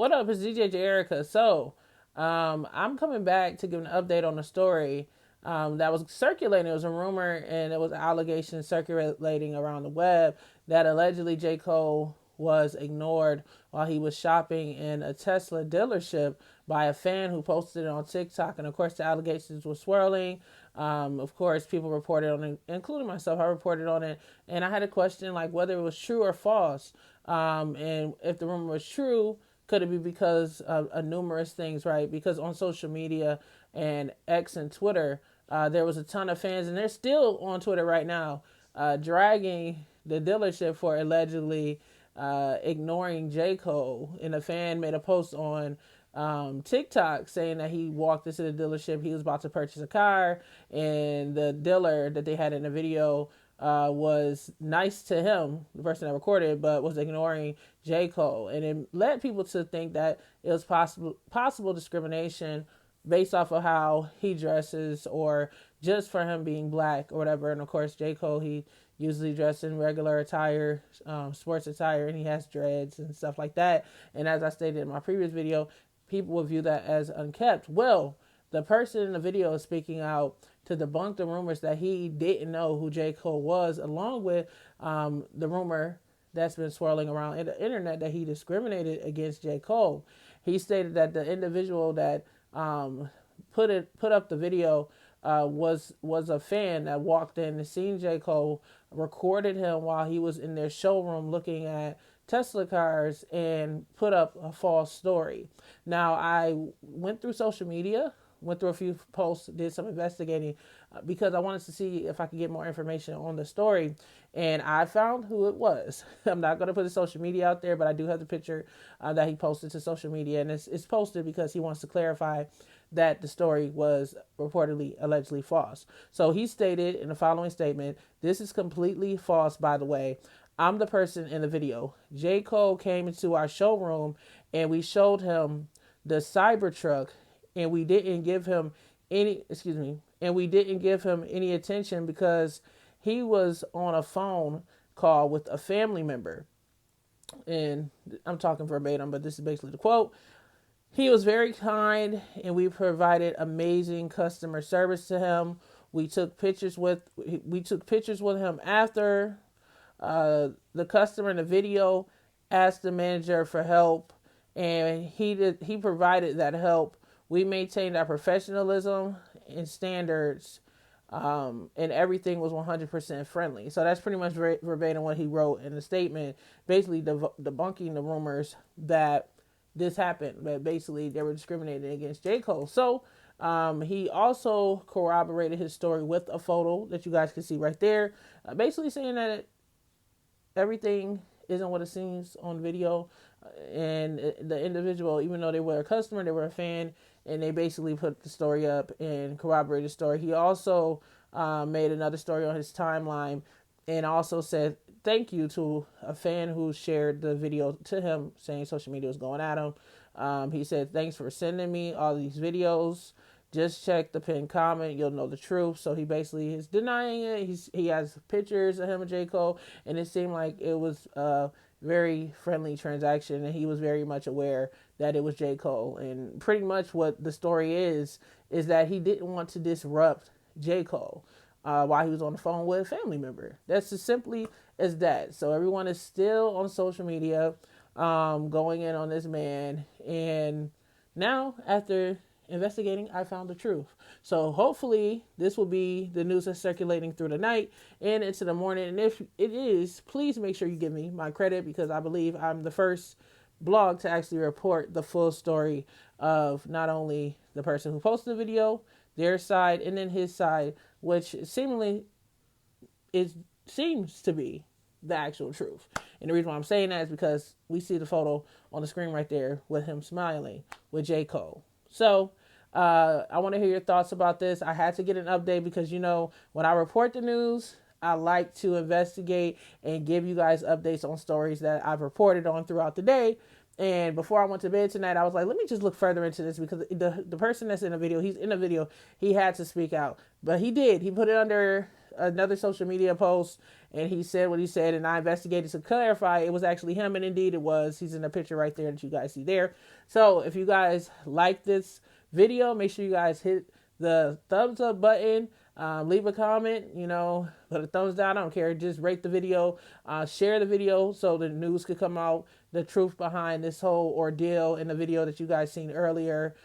What up? It's DJ Erica. I'm coming back to give an update on the story that was circulating. It was a rumor and it was allegations circulating around the web that allegedly J. Cole was ignored while he was shopping in a Tesla dealership by a fan who posted it on TikTok. And of course, the allegations were swirling. Of course, people reported on it, including myself. I reported on it, and I had a question like whether it was true or false. And if the rumor was true, could it be because of numerous things, right? Because on social media and X and Twitter, there was a ton of fans, and they're still on Twitter right now, dragging the dealership for allegedly ignoring J. Cole. And a fan made a post on TikTok saying that he walked into the dealership, he was about to purchase a car, and the dealer that they had in the video was nice to him, the person that recorded, but was ignoring J. Cole. And it led people to think that it was possible discrimination based off of how he dresses or just for him being black or whatever. And of course, J. Cole, he usually dressed in regular attire, sports attire, and he has dreads and stuff like that. And as I stated in my previous video, people will view that as unkept. Well, the person in the video is speaking out to debunk the rumors that he didn't know who J. Cole was, along with the rumor that's been swirling around in the internet that he discriminated against J. Cole. He stated that the individual that put up the video was a fan that walked in and seen J. Cole, recorded him while he was in their showroom looking at Tesla cars, and put up a false story. Now, I went through social media, went through a few posts, did some investigating because I wanted to see if I could get more information on the story, and I found who it was. I'm not going to put the social media out there, but I do have the picture that he posted to social media, and it's posted because he wants to clarify that the story was reportedly, allegedly false. So he stated in the following statement, "This is completely false, by the way. I'm the person in the video. J. Cole came into our showroom and we showed him the Cybertruck, and we didn't give him any attention because he was on a phone call with a family member." And I'm talking verbatim, but this is basically the quote. "He was very kind and we provided amazing customer service to him. We took pictures with him after. The customer in the video asked the manager for help, and he provided that help. We maintained our professionalism and standards, and everything was 100% friendly." So that's pretty much verbatim what he wrote in the statement, basically debunking the rumors that this happened, but basically they were discriminating against J. Cole. So he also corroborated his story with a photo that you guys can see right there, basically saying that everything isn't what it seems on video. And the individual, even though they were a customer, they were a fan, and they basically put the story up and corroborated the story. He also made another story on his timeline and also said thank you to a fan who shared the video to him, saying social media was going at him. He said, "Thanks for sending me all these videos. Just check the pinned comment. You'll know the truth." So he basically is denying it. He has pictures of him and J. Cole, and it seemed like it was a very friendly transaction, and he was very much aware that it was J. Cole. And pretty much what the story is that he didn't want to disrupt J. Cole while he was on the phone with a family member. That's as simply as that. So everyone is still on social media going in on this man, and now after investigating, I found the truth. So hopefully this will be the news that's circulating through the night and into the morning. And if it is, please make sure you give me my credit, because I believe I'm the first blog to actually report the full story of not only the person who posted the video, their side, and then his side, which seems to be the actual truth. And the reason why I'm saying that is because we see the photo on the screen right there with him smiling with J. Cole. So I want to hear your thoughts about this. I had to get an update because, when I report the news, I like to investigate and give you guys updates on stories that I've reported on throughout the day. And before I went to bed tonight, I was like, let me just look further into this, because the person that's in the video, he's in the video, he had to speak out. But he did. He put it under another social media post, and he said what he said, and I investigated to clarify it was actually him, and indeed it was. He's in the picture right there that you guys see there. So if you guys like this video, make sure you guys hit the thumbs up button. Leave a comment, put a thumbs down. I don't care. Just rate the video, share the video so the news could come out, the truth behind this whole ordeal in the video that you guys seen earlier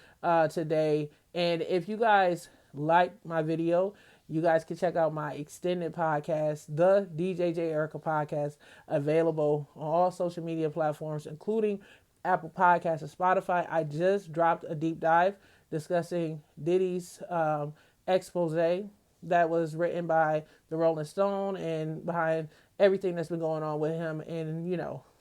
today. And if you guys like my video, you guys can check out my extended podcast, the DJJ Erica podcast, available on all social media platforms, including Apple Podcasts and Spotify. I just dropped a deep dive discussing Diddy's expose that was written by the Rolling Stone and behind everything that's been going on with him and,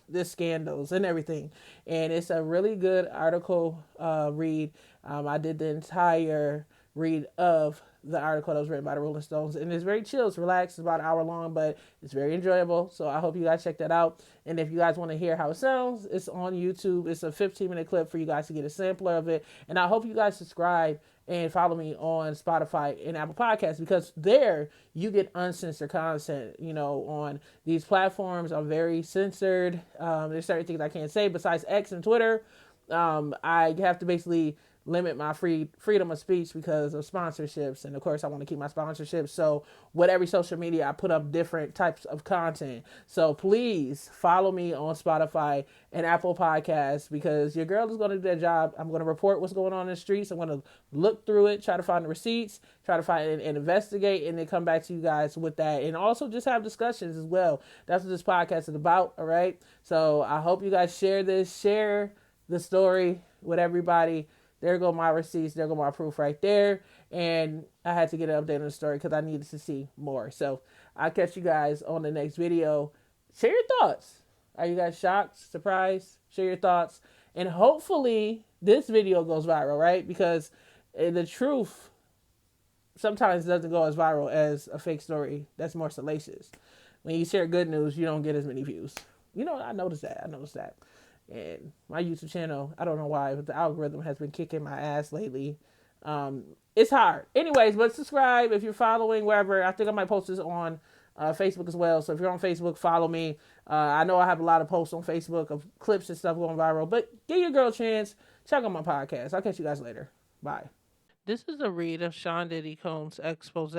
the scandals and everything. And it's a really good article read. I did the entire read of the article that was written by the Rolling Stones, and it's very chill. It's relaxed. It's about an hour long, but it's very enjoyable. So I hope you guys check that out. And if you guys want to hear how it sounds, it's on YouTube. It's a 15-minute clip for you guys to get a sampler of it. And I hope you guys subscribe and follow me on Spotify and Apple Podcasts, because there you get uncensored content. On these platforms, I'm very censored. There's certain things I can't say besides X and Twitter. I have to basically limit my freedom of speech because of sponsorships, and of course I want to keep my sponsorships. So with every social media, I put up different types of content. So please follow me on Spotify and Apple Podcasts, because your girl is going to do that job. I'm going to report what's going on in the streets. I'm going to look through it, try to find the receipts, try to find and investigate, and then come back to you guys with that, and also just have discussions as well. That's what this podcast is about. All right, so I hope you guys share the story with everybody. There go my receipts. There go my proof right there. And I had to get an update on the story because I needed to see more. So I'll catch you guys on the next video. Share your thoughts. Are you guys shocked, surprised? Share your thoughts. And hopefully this video goes viral, right? Because the truth sometimes doesn't go as viral as a fake story that's more salacious. When you share good news, you don't get as many views. I noticed that. And my YouTube channel, I don't know why, but the algorithm has been kicking my ass lately. It's hard. Anyways, but subscribe if you're following wherever. I think I might post this on Facebook as well. So if you're on Facebook, follow me. I know I have a lot of posts on Facebook of clips and stuff going viral, but give your girl a chance. Check out my podcast. I'll catch you guys later. Bye. This is a read of Sean Diddy Combs' expose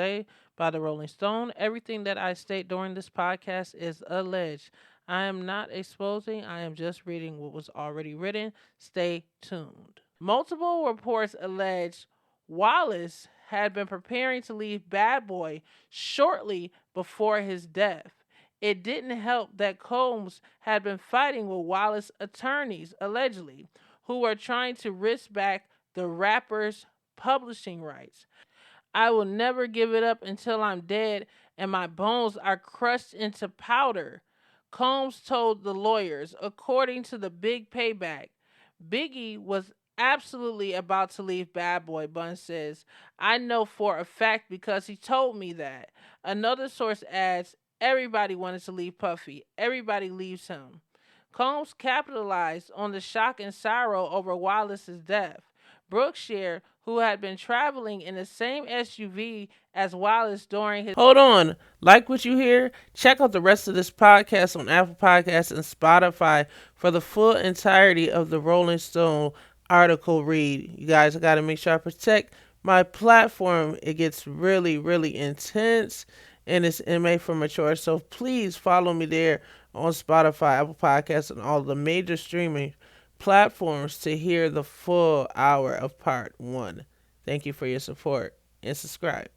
by the Rolling Stone. Everything that I state during this podcast is alleged. I am not exposing, I am just reading what was already written. Stay tuned. Multiple reports allege Wallace had been preparing to leave Bad Boy shortly before his death. It didn't help that Combs had been fighting with Wallace's attorneys, allegedly, who were trying to risk back the rapper's publishing rights. I will never give it up until I'm dead and my bones are crushed into powder, Combs told the lawyers. According to the Big Payback, Biggie was absolutely about to leave Bad Boy, Bun says. I know for a fact because he told me that. Another source adds, everybody wanted to leave Puffy. Everybody leaves him. Combs capitalized on the shock and sorrow over Wallace's death. Brookshire, who had been traveling in the same SUV as Wallace during his... Hold on. Like what you hear? Check out the rest of this podcast on Apple Podcasts and Spotify for the full entirety of the Rolling Stone article read. You guys, I got to make sure I protect my platform. It gets really, really intense, and it's MA for mature. So please follow me there on Spotify, Apple Podcasts, and all the major streaming platforms to hear the full hour of part 1. Thank you for your support and subscribe.